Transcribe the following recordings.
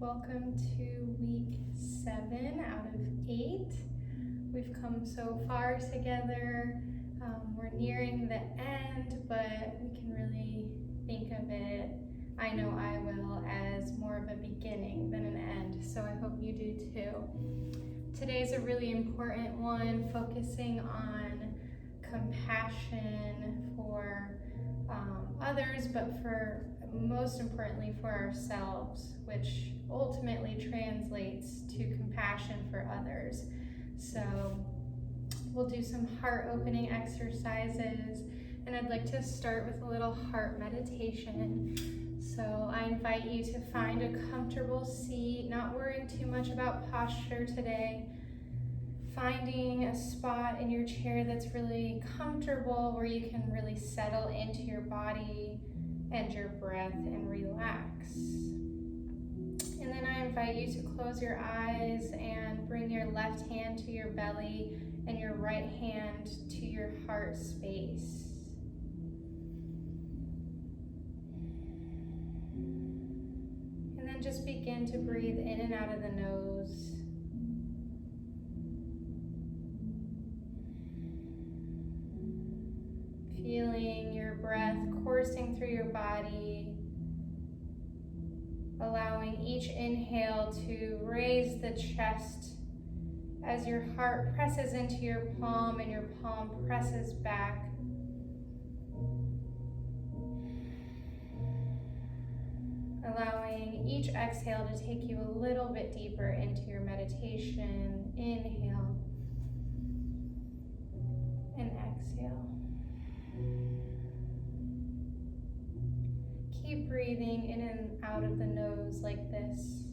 Welcome to week 7 out of 8. We've come so far together. We're nearing the end, but we can really think of it, I know I will, as more of a beginning than an end. So I hope you do too. Today's a really important one, focusing on compassion for others, but most importantly for ourselves, which ultimately translates to compassion for others. So we'll do some heart-opening exercises, and I'd like to start with a little heart meditation. So I invite you to find a comfortable seat, not worrying too much about posture today. Finding a spot in your chair that's really comfortable, where you can really settle into your body and your breath and relax. And then I invite you to close your eyes and bring your left hand to your belly and your right hand to your heart space. And then just begin to breathe in and out of the nose. Feeling your breath coursing through your body, allowing each inhale to raise the chest as your heart presses into your palm and your palm presses back. Allowing each exhale to take you a little bit deeper into your meditation. Inhale and exhale. Keep breathing in and out of the nose like this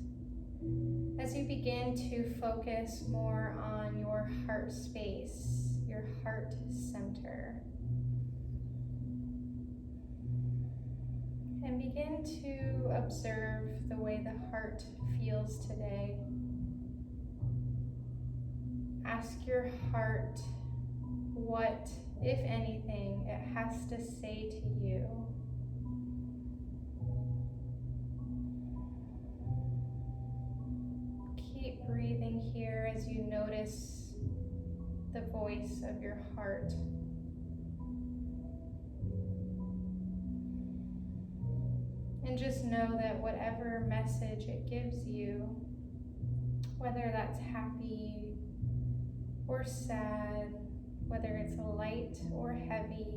as you begin to focus more on your heart space, your heart center. And begin to observe the way the heart feels today. Ask your heart what, if anything, it has to say to you. Keep breathing here as you notice the voice of your heart. And just know that whatever message it gives you, whether that's happy or sad, whether it's light or heavy,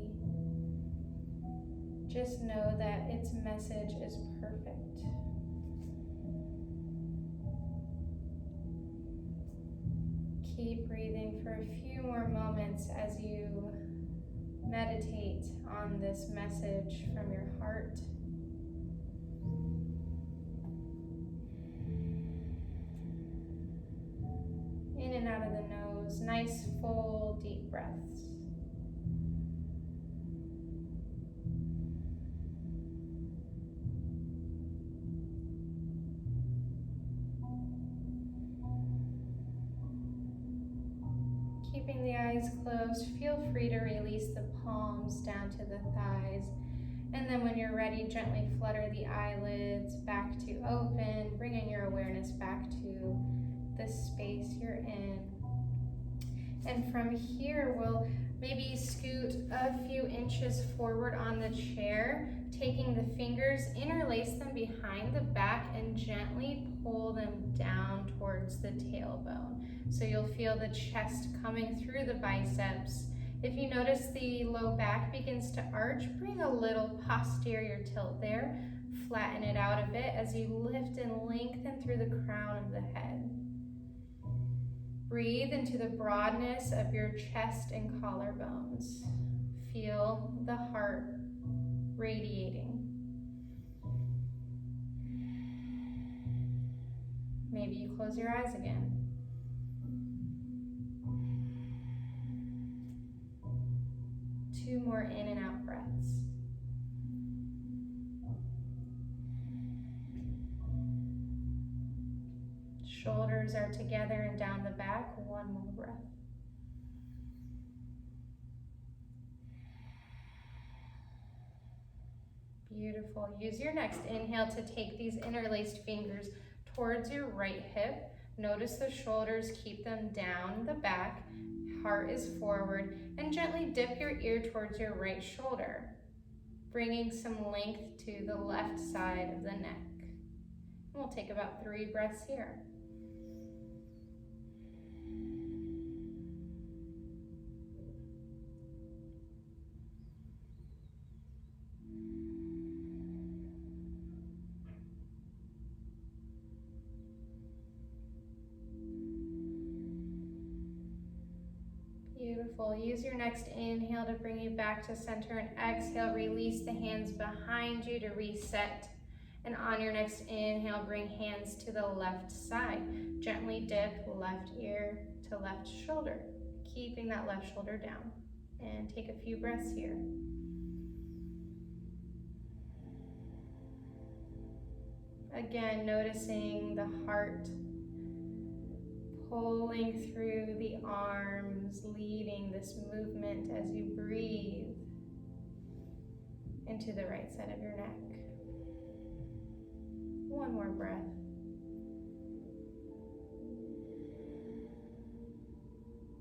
just know that its message is perfect. Keep breathing for a few more moments as you meditate on this message from your heart. In and out of the nose, nice full deep breaths. Keeping the eyes closed, feel free to release the palms down to the thighs. And then when you're ready, gently flutter the eyelids back to open, bringing your awareness back to the space you're in. And from here, we'll maybe scoot a few inches forward on the chair, taking the fingers, interlace them behind the back, and gently pull them down towards the tailbone. So you'll feel the chest coming through the biceps. If you notice the low back begins to arch, bring a little posterior tilt there. Flatten it out a bit as you lift and lengthen through the crown of the head. Breathe into the broadness of your chest and collarbones. Feel the heart radiating. Maybe you close your eyes again. Two more in and out breaths. Shoulders are together and down the back. One more breath. Beautiful. Use your next inhale to take these interlaced fingers towards your right hip. Notice the shoulders, keep them down the back. Heart is forward, and gently dip your ear towards your right shoulder, bringing some length to the left side of the neck. And we'll take about 3 breaths here. Beautiful. Use your next inhale to bring you back to center, and exhale, release the hands behind you to reset. And on your next inhale, bring hands to the left side. Gently dip left ear to left shoulder, keeping that left shoulder down. And take a few breaths here. Again, noticing the heart pulling through the arms, leading this movement as you breathe into the right side of your neck. One more breath.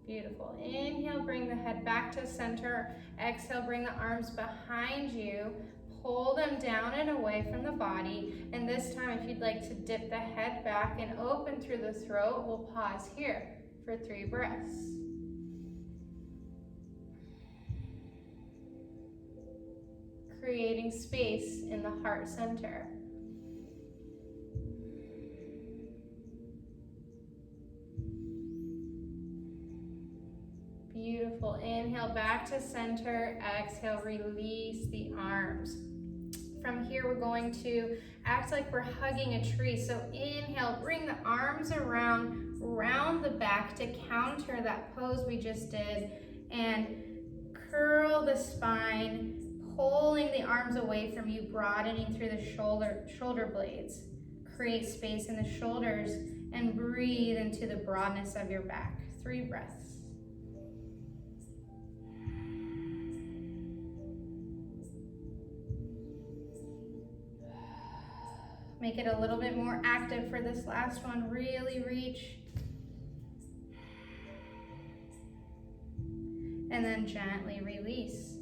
Beautiful. Inhale, bring the head back to center. Exhale, bring the arms behind you. Pull them down and away from the body. And this time, if you'd like to dip the head back and open through the throat, we'll pause here for 3 breaths. Creating space in the heart center. Beautiful. Inhale back to center. Exhale, release the arms. From here, we're going to act like we're hugging a tree. So inhale, bring the arms around the back to counter that pose we just did. And curl the spine, pulling the arms away from you, broadening through the shoulder blades. Create space in the shoulders and breathe into the broadness of your back. 3 breaths. Make it a little bit more active for this last one. Really reach. And then gently release.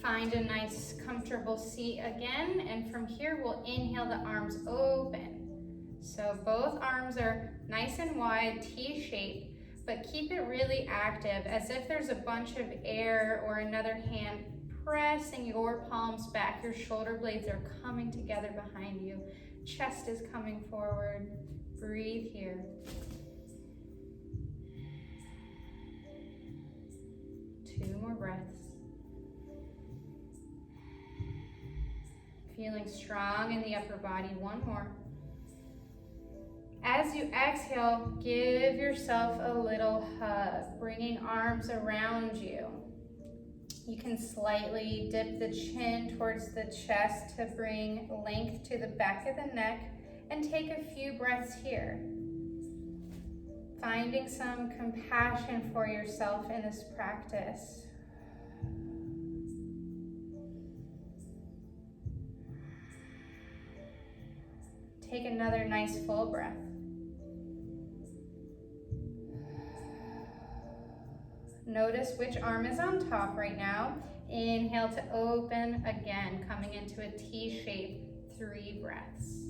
Find a nice comfortable seat again. And from here, we'll inhale the arms open. So both arms are nice and wide, T-shaped, but keep it really active, as if there's a bunch of air or another hand pressing your palms back. Your shoulder blades are coming together behind you. Chest is coming forward. Breathe here. 2 more breaths. Feeling strong in the upper body. 1 more. As you exhale, give yourself a little hug, bringing arms around you. You can slightly dip the chin towards the chest to bring length to the back of the neck, and take a few breaths here. Finding some compassion for yourself in this practice. Take another nice full breath. Notice which arm is on top right now. Inhale to open again, coming into a T shape. 3 breaths.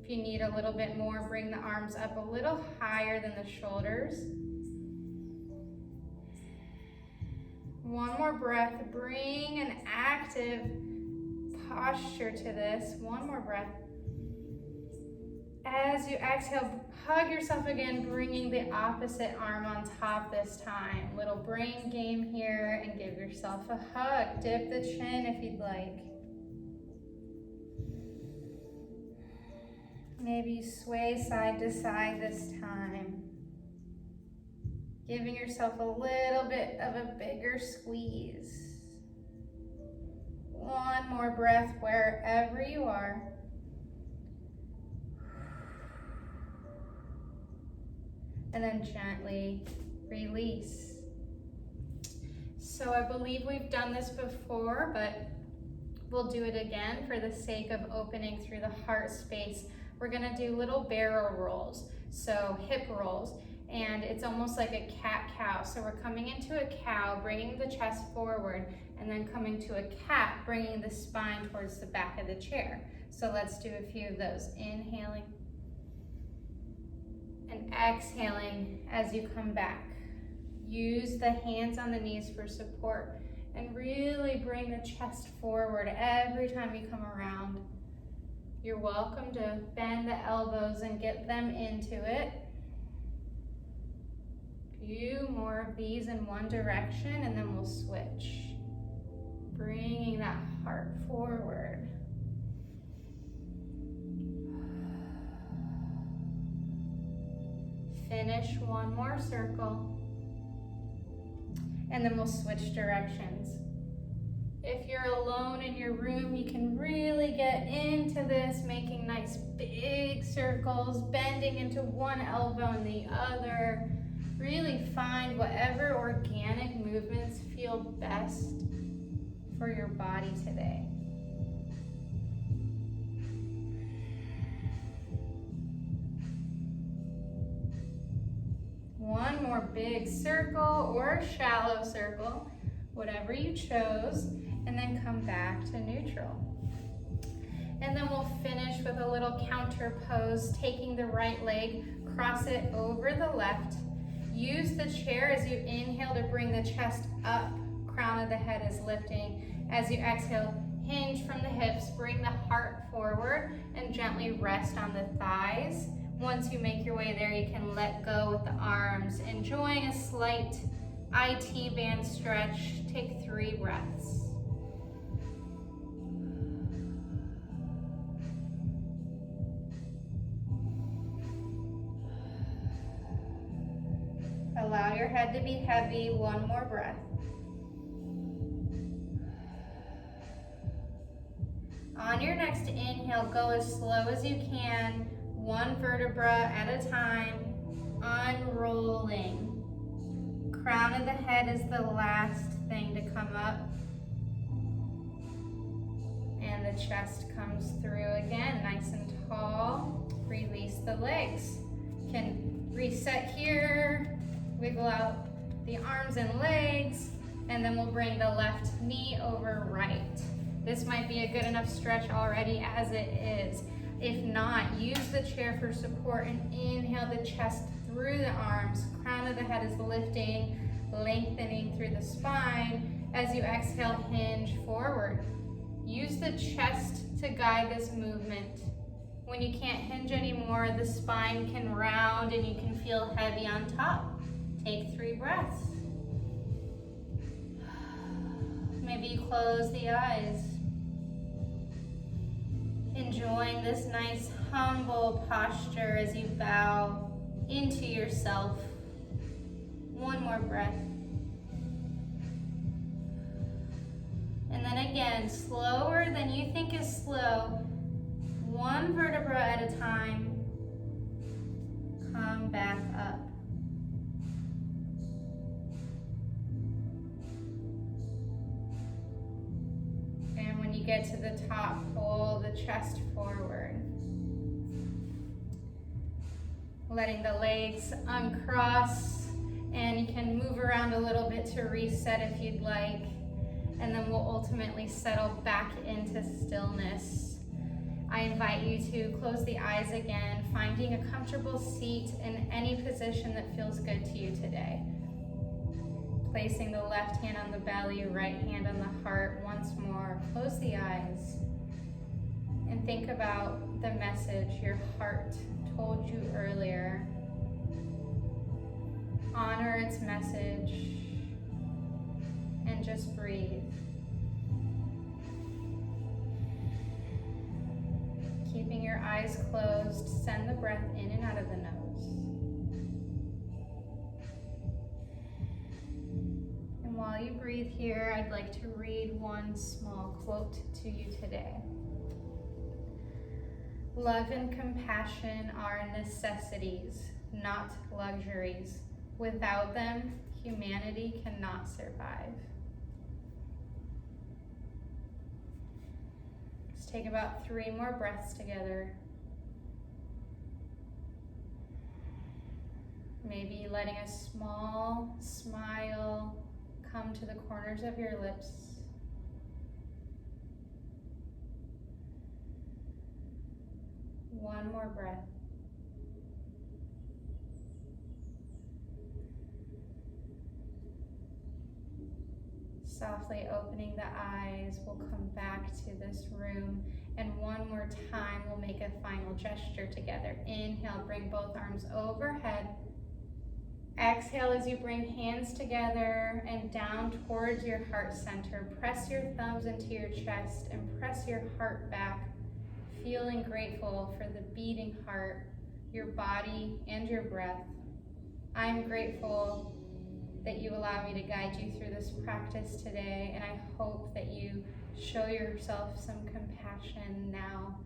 If you need a little bit more, bring the arms up a little higher than the shoulders. 1 more breath. Bring an active posture to this. 1 more breath. As you exhale, hug yourself again, bringing the opposite arm on top this time. Little brain game here, and give yourself a hug. Dip the chin if you'd like. Maybe sway side to side this time. Giving yourself a little bit of a bigger squeeze. 1 more breath wherever you are. And then gently release. So I believe we've done this before, but We'll do it again for the sake of opening through the heart space. We're gonna do little barrel rolls, so hip rolls, and it's almost like a cat-cow. So we're coming into a cow, bringing the chest forward, and then coming to a cat, bringing the spine towards the back of the chair. So let's do a few of those. Inhaling and exhaling as you come back. Use the hands on the knees for support and really bring the chest forward every time you come around. You're welcome to bend the elbows and get them into it. A few more of these in one direction and then we'll switch. Bringing that heart forward. Finish one more circle. And then we'll switch directions. If you're alone in your room, you can really get into this, making nice big circles, bending into one elbow and the other. Really find whatever organic movements feel best for your body today. One more big circle or shallow circle, whatever you chose, and then come back to neutral. And then we'll finish with a little counter pose, taking the right leg, cross it over the left. Use the chair as you inhale to bring the chest up, crown of the head is lifting. As you exhale, hinge from the hips, bring the heart forward, and gently rest on the thighs. Once you make your way there, you can let go with the arms, enjoying a slight IT band stretch. Take 3 breaths. Allow your head to be heavy. One more breath. On your next inhale, go as slow as you can, one vertebra at a time, unrolling. Crown of the head is the last thing to come up. And the chest comes through again, nice and tall. Release the legs. You can reset here, wiggle out the arms and legs, and then we'll bring the left knee over right. This might be a good enough stretch already as it is. If not, use the chair for support and inhale the chest through the arms. Crown of the head is lifting, lengthening through the spine. As you exhale, hinge forward. Use the chest to guide this movement. When you can't hinge anymore, the spine can round and you can feel heavy on top. Take 3 breaths. Maybe you close the eyes. Enjoying this nice humble posture as you bow into yourself. One more breath. And then again, slower than you think is slow. One vertebra at a time. Come back up. And when you get to the top, pull the chest forward. Letting the legs uncross, and you can move around a little bit to reset if you'd like. And then we'll ultimately settle back into stillness. I invite you to close the eyes again, finding a comfortable seat in any position that feels good to you today. Placing the left hand on the belly, right hand on the heart. Once more, close the eyes and think about the message your heart told you earlier. Honor its message and just breathe. Keeping your eyes closed, send the breath in and out of the nose. And while you breathe here, I'd like to read one small quote to you today. Love and compassion are necessities, not luxuries. Without them, humanity cannot survive. Let's take about 3 more breaths together. Maybe letting a small smile come to the corners of your lips. One more breath. Softly opening the eyes, we'll come back to this room, and one more time we'll make a final gesture together. Inhale, bring both arms overhead. Exhale as you bring hands together and down towards your heart center. Press your thumbs into your chest and press your heart back, feeling grateful for the beating heart, your body, and your breath. I'm grateful that you allow me to guide you through this practice today, and I hope that you show yourself some compassion now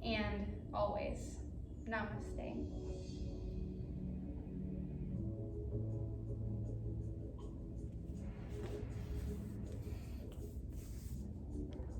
and always. Namaste.